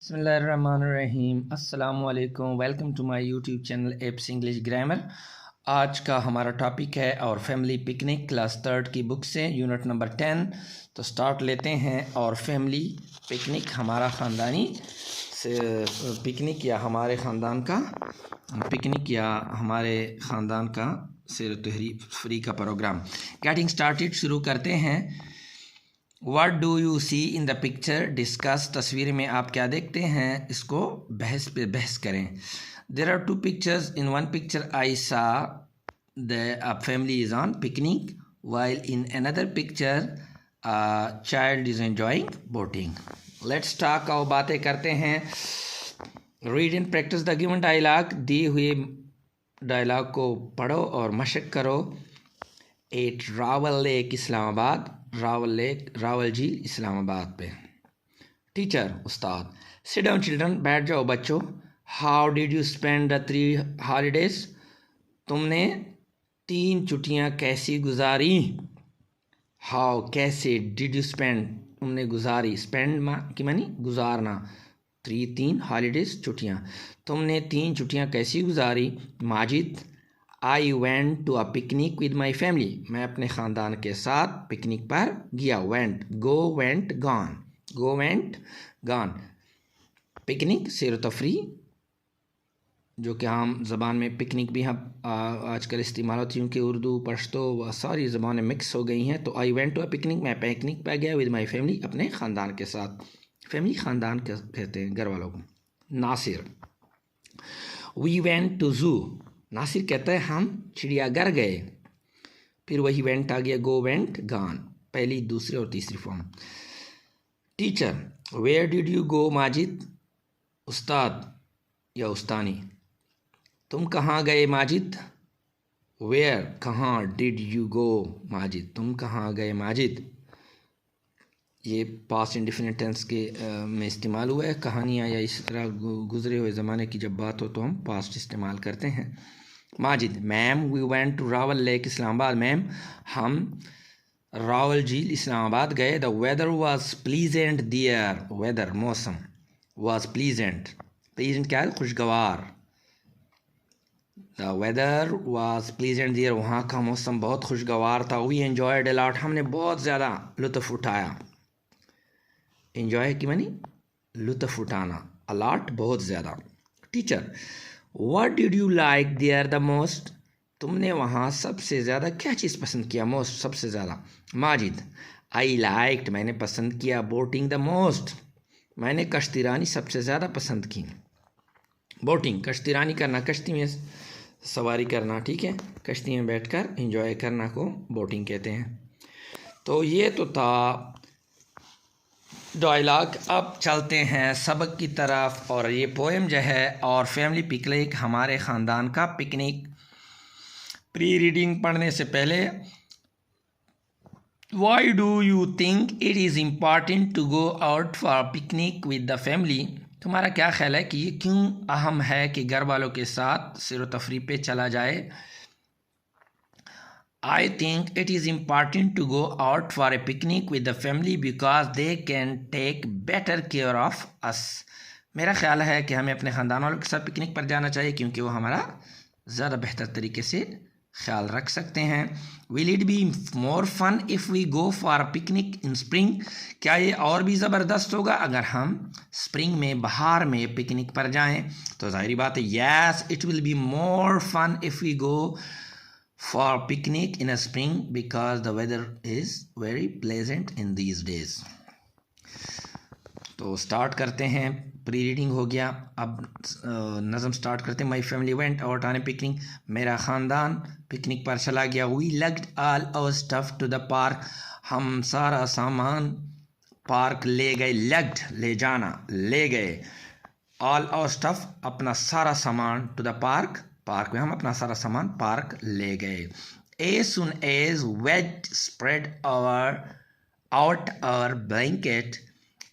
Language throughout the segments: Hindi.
बिस्मिल्लाहिर्रहमानिर्रहीम अस्सलामुअलैकुम। Welcome to my YouTube channel apps English grammar. आज का हमारा टॉपिक है और फैमिली पिकनिक क्लास थर्ड की बुक से यूनिट नंबर 10। तो स्टार्ट लेते हैं। और फैमिली पिकनिक हमारा ख़ानदानी से पिकनिक या हमारे ख़ानदान का पिकनिक या हमारे ख़ानदान का सैर तफरीह का प्रोग्राम। गेटिंग स्टार्टेड, शुरू करते हैं। What do you see in the picture? Discuss, तस्वीर में आप क्या देखते हैं, इसको बहस पे बहस करें। There are two pictures. In one picture I saw a family is on picnic, while in another picture a child is enjoying boating. Let's talk, आओ बातें करते हैं। Read and practice the given dialogue. दिए हुए डायलॉग को पढ़ो और मशक करो। At Rawal lake Islamabad, Rawal lake Rawal झील इस्लामाबाद पे। टीचर उस्ताद, सिट डाउन चिल्ड्रन, बैठ जाओ बच्चों। How did you spend the 3 holidays, तुमने 3 छुट्टियां कैसी गुजारी। हाउ कैसे, डिड यू स्पेंड तुमने गुजारी, स्पेंड की मानी गुजारना, 3 हॉलीडेज छुट्टियां, तुमने 3 छुट्टियां कैसी गुजारी। Majid, I went to a picnic with my family, मैं अपने ख़ानदान के साथ पिकनिक पर गया। Went, go, went, gone, go, went, gone. Picnic सैर तफरी, जो कि आम ज़बान में पिकनिक भी हम आजकल इस्तेमाल होती है, क्योंकि उर्दू पश्तो सारी ज़बानें मिक्स हो गई हैं। तो I went to a picnic, मैं पिकनिक पर गया विद माई फैमिली, अपने ख़ानदान के साथ। फैमिली ख़ानदान कहते हैं घर वालों को। Nasir, we went to zoo, Nasir कहता है हम चिड़ियाघर गए। फिर वही वेंट आ गया, गो, वेंट, गॉन, पहली, दूसरी और तीसरी form. Teacher, where did you go. Majid, उस्ताद या उस्तानी, तुम कहाँ गए माजिद। वेयर, कहाँ, डिड यू गो, माजिद, तुम कहाँ गए माजिद। ये पास्ट इंडेफिनिट टेंस के में इस्तेमाल हुआ है। कहानियाँ या इस तरह गुजरे हुए ज़माने की जब बात हो तो हम पास्ट इस्तेमाल करते हैं। Majid, ma'am we went to Rawal lake Islamabad, ma'am हम रावल झील इस्लामाबाद गए। The weather was pleasant there, weather मौसम, वाज प्लीजेंट, प्लीजेंट क्या है, खुशगवार। The weather was pleasant there, वहाँ का मौसम बहुत खुशगवार था। वी एंजॉयड अ लॉट, हमने बहुत ज़्यादा लुत्फ़ उठाया। एंजॉय की मानी लुत्फ़ उठाना, अलॉट बहुत ज़्यादा। Teacher, what did you like there the most, तुमने वहाँ सबसे ज़्यादा क्या चीज़ पसंद किया, मोस्ट सबसे ज़्यादा। माजिद, आई लाइक्ड, मैंने पसंद किया, बोटिंग द मोस्ट, मैंने कश्तीरानी सबसे ज़्यादा पसंद की। बोटिंग, कश्तीरानी करना, कश्ती में सवारी करना, ठीक है, कश्ती में बैठकर एंजॉय करना को बोटिंग कहते हैं। तो ये तो था डायलॉग। अब चलते हैं सबक की तरफ। और ये पोएम जो है, और फैमिली पिकनिक हमारे ख़ानदान का पिकनिक। प्री रीडिंग पढ़ने से पहले, why do you think it is important to go out for picnic with the family, तुम्हारा क्या ख्याल है कि ये क्यों अहम है कि घर वालों के साथ सैर तफरीह पे चला जाए। I think it is important to go out for a picnic with the family because they can take better care of us. मेरा ख्याल है कि हमें अपने ख़ानदान वालों के साथ पिकनिक पर जाना चाहिए, क्योंकि वो हमारा ज़्यादा बेहतर तरीके से ख्याल रख सकते हैं। Will it be more fun if we go for a picnic in spring? क्या ये और भी ज़बरदस्त होगा अगर हम स्प्रिंग में, बहार में पिकनिक पर जाएं। तो ज़ाहिरी बात है, yes, it will be more fun if we go for picnic in a spring because the weather is very pleasant in these days. तो स्टार्ट करते हैं। प्री रीडिंग हो गया, अब नज़म स्टार्ट करते हैं। My family went out on a picnic, मेरा ख़ानदान पिकनिक पर चला गया। We lugged all our stuff to the park, हम सारा सामान पार्क ले गए। लग्ड ले जाना, ले गए। ऑल आवर स्टफ अपना सारा सामान, टू द पार्क पार्क में हम अपना सारा सामान पार्क ले गए। As soon as we'd spread out our blanket,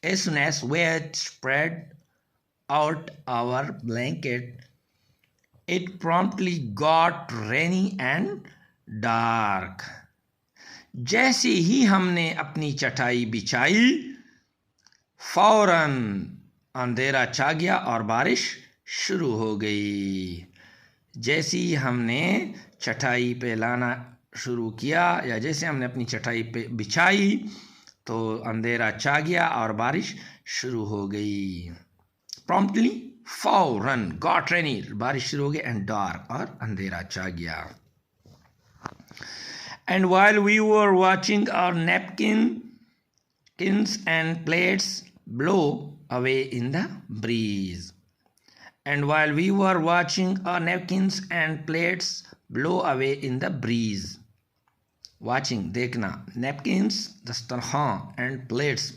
as soon as we'd spread out our blanket, it promptly got rainy and dark. जैसे ही हमने अपनी चटाई बिछाई, फौरन अंधेरा छा गया और बारिश शुरू हो गई। जैसे ही हमने चटाई पे लाना शुरू किया या जैसे हमने अपनी चटाई पे बिछाई तो अंधेरा छा गया और बारिश शुरू हो गई। प्रॉम्प्टली फौरन गॉट रेनी, बारिश शुरू हो गई, एंड डार्क, और अंधेरा छा गया। And while we were watching our napkins and plates blow away in the breeze. And while we were watching our napkins and plates blow away in the breeze. Watching, देखना, napkins Dastarkhwan and plates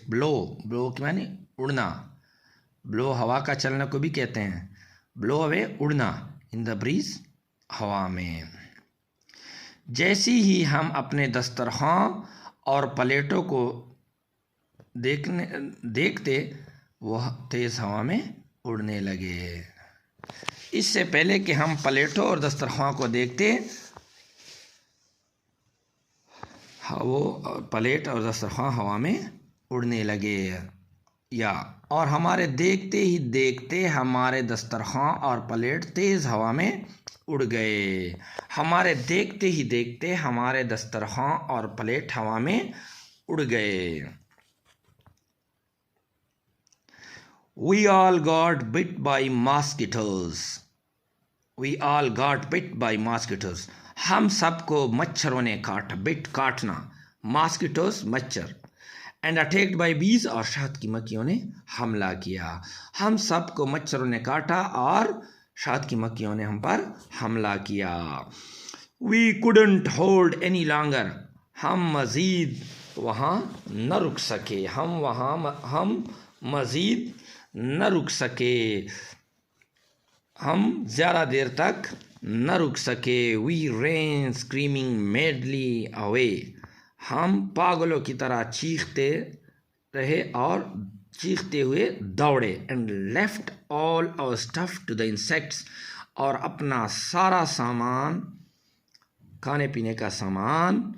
blow की माने उड़ना, blow हवा का चलना को भी कहते हैं, blow away उड़ना, in the breeze हवा में। जैसे ही हम अपने दस्तरखान और प्लेटों को देखते वह तेज़ हवा में उड़ने लगे। इससे पहले कि हम प्लेटों और दस्तरखान को देखते, वो प्लेट और दस्तरखान हवा में उड़ने लगे, और हमारे देखते ही देखते हमारे दस्तरखान और प्लेट तेज़ हवा में उड़ गए। हमारे देखते ही देखते हमारे दस्तरखान और प्लेट हवा में उड़ गए। We all got bit by mosquitoes. We all got bit by mosquitoes. हम सबको मच्छरों ने काटा, बिट काटना, मॉस्किटोस मच्छर, एंड अटैक्ड बाय बीज और शहद की मक्खियों ने हमला किया। हम सबको मच्छरों ने काटा और शहद की मक्खियों ने हम पर हमला किया। We couldn't hold any longer. हम मज़ीद वहाँ न रुक सके, हम मज़ीद न रुक सके, हम ज़्यादा देर तक न रुक सके। We ran screaming madly away. हम पागलों की तरह चीखते रहे और चीखते हुए दौड़े। And left all our stuff to the insects, और अपना सारा सामान, खाने पीने का सामान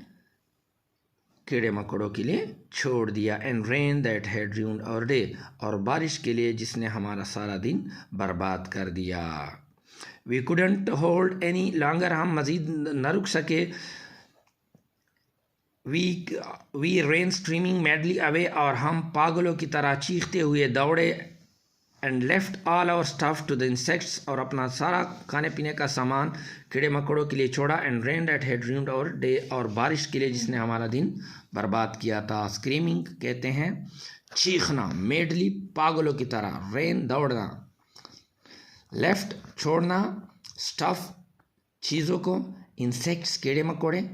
कीड़े मकोड़ों के लिए छोड़ दिया। And rain that had ruined our day, और बारिश के लिए जिसने हमारा सारा दिन बर्बाद कर दिया। We couldn't hold any longer. हम मज़ीद न रुक सके। We ran screaming madly away, और हम पागलों की तरह चीखते हुए दौड़े। And left all our stuff to the insects, और अपना सारा खाने पीने का सामान कीड़े मकोड़ों के लिए छोड़ा। And rain that had ruined our day, और बारिश के लिए जिसने हमारा दिन बर्बाद किया था। स्क्रीमिंग कहते हैं चीखना, मेडली पागलों की तरह, रेन दौड़ना, लेफ्ट छोड़ना, स्टफ चीज़ों को, इंसेक्ट्स कीड़े मकोड़े,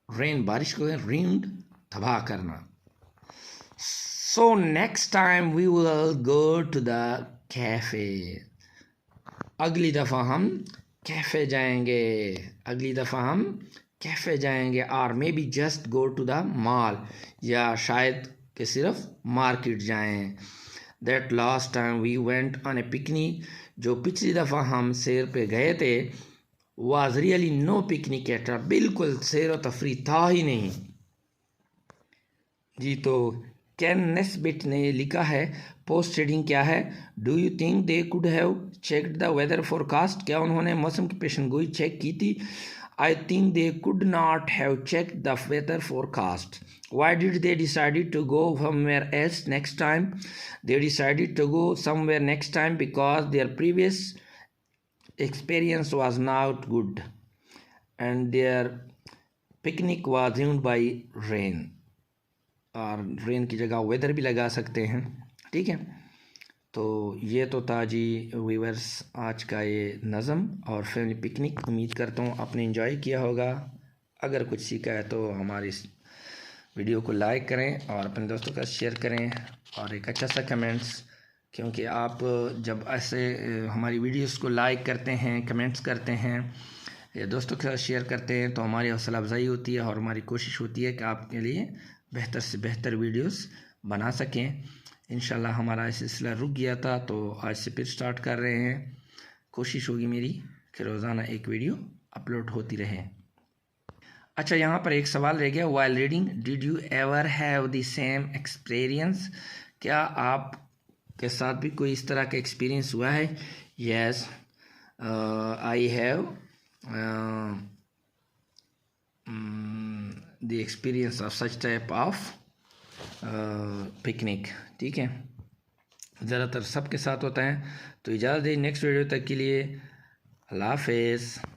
रेन बारिश को, ruined तबाह करना। So next time we will go to the cafe. अगली दफ़ा हम कैफ़े जाएंगे, अगली दफ़ा हम कैफ़े जाएंगे। और maybe just go to the mall, या शायद कि सिर्फ मार्केट जाएं। That last time we went on a picnic, जो पिछली दफ़ा हम सैर पे गए थे, was really no picnic at all. बिल्कुल सैर व तफरी था ही नहीं जी। तो कैन नेस्बिट ने लिखा है, पोस्ट शेडिंग क्या है? Do you think they could have checked the weather forecast? क्या उन्होंने मौसम की पेशनगोई चेक की थी? I think they could not have checked the weather forecast. Why did they decided to go somewhere else next time? They decided to go somewhere next time because their previous experience was not good and their picnic was ruined by rain. और रेन की जगह वेदर भी लगा सकते हैं, ठीक है। तो ये तो था जी व्यूअर्स आज का ये नज़म और फैमिली पिकनिक। उम्मीद करता हूँ आपने एंजॉय किया होगा। अगर कुछ सीखा है तो हमारी इस वीडियो को लाइक करें और अपने दोस्तों का शेयर करें और एक अच्छा सा कमेंट्स, क्योंकि आप जब ऐसे हमारी वीडियोस को लाइक करते हैं, कमेंट्स करते हैं या दोस्तों के साथ शेयर करते हैं तो हमारी हौसला अफजाई होती है और हमारी कोशिश होती है कि आपके लिए बेहतर से बेहतर वीडियोस बना सकें। इंशाल्लाह हमारा सिलसिला रुक गया था तो आज से फिर स्टार्ट कर रहे हैं। कोशिश होगी मेरी कि रोज़ाना एक वीडियो अपलोड होती रहे। अच्छा, यहाँ पर एक सवाल रह गया, while reading did you ever have the same experience? क्या आप के साथ भी कोई इस तरह का एक्सपीरियंस हुआ है? Yes, I have the experience of such type of picnic. ठीक है, ज़्यादातर सबके साथ होता है। तो इजाज़त दें, नेक्स्ट वीडियो तक के लिए अल्लाह हाफ़िज़।